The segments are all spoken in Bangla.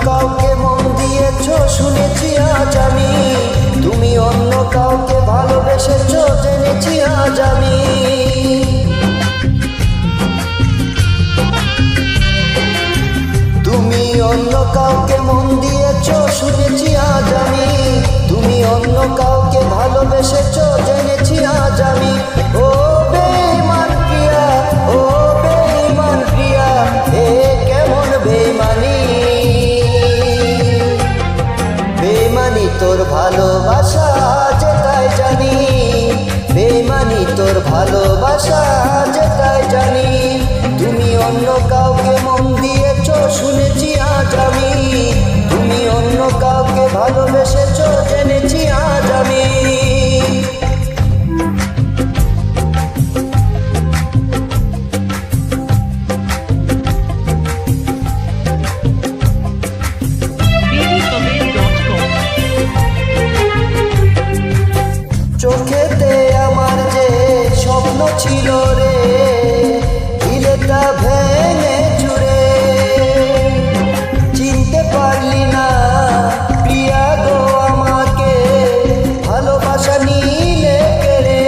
কাউকে মন দিয়েছো শুনেছি আজ আমি, তুমি অন্য কাউকে ভালোবেসেছো জেনেছি আজ আমি। তুমি অন্য কাউকে মন দিয়েছো শুনেছি আজ আমি, তুমি অন্য কাউকে ভালোবেসেছো জেনেছি আজ আমি। ও বেঈমান প্রিয়া, ও বেঈমান প্রিয়া, এ কেমন বেঈমানি। বেঈমানি তোর ভালোবাসা যেটাই জানি, বেঈমানি তোর ভালোবাসা যেটাই জানি। তুমি অন্য কাউকে মন দিয়েছো শুনেছি আজ আমি, তুমি অন্য কাউকে ভালোবেসেছো জেনেছি আজ আমি। চোখেতে আমার যে স্বপ্ন ছিল রে, দিলটা ভেঙে চুরে। চিনতে পারলি না প্রিয়া গো আমাকে, ভালোবাসা নিলে কেড়ে।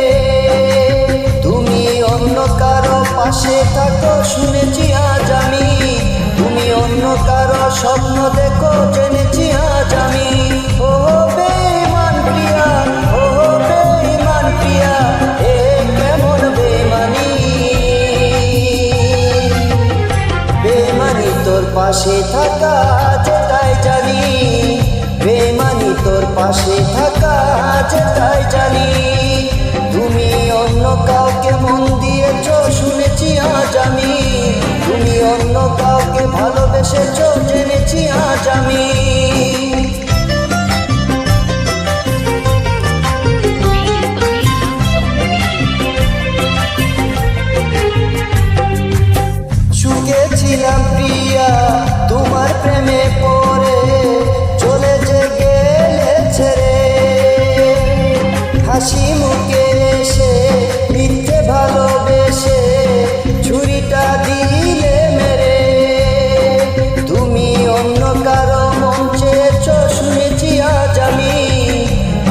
তুমি অন্য কারো পাশে থাকো শুনেছি আজ আমি, তুমি অন্য কারো স্বপ্ন দেখো জেনেছি আজ আমি। ও বেঈমান প্রিয়া, ও বেঈমান প্রিয়া, এ কেমন বেঈমানি। বেঈমানি তোর পাশে থাকা যেটাই জানি, বেঈমানি তোর পাশে থাকা যেটাই জানি। তুমি অন্য কাউকে মন দিয়েছো শুনেছি আজ আমি, তুমি অন্য কাউকে ভালোবেসেছো জেনেছি আজ আমি। সুখে ছিলাম প্রিয়া তোমার প্রেমে পড়ে, চলে যে গেলে ছেড়ে। হাসি মুখে এসে মিথ্যে ভালোবেসে ছুরিটা দিলে মেরে। তুমি অন্য কারো মন চেয়েছো শুনেছি আজ আমি,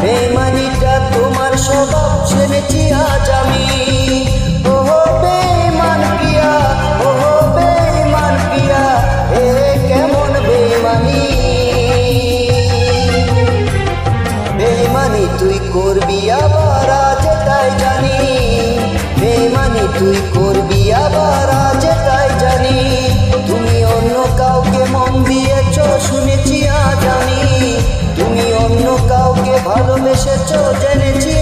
বেঈমানিটা তোমার স্বভাব জেনেছি আজ আমি। ও বেঈমান প্রিয়া, ও বেঈমান প্রিয়া, এ কেমন বেঈমানি। বেঈমানি তুই করবি আবার যেটাই জানি, বেঈমানি তুই করবি আবার যেটাই জানি। তুমি অন্য কাউকে মন দিয়েছো শুনেছি আজ আমি, তুমি অন্য কাউকে ভালোবেসেছো জেনেছি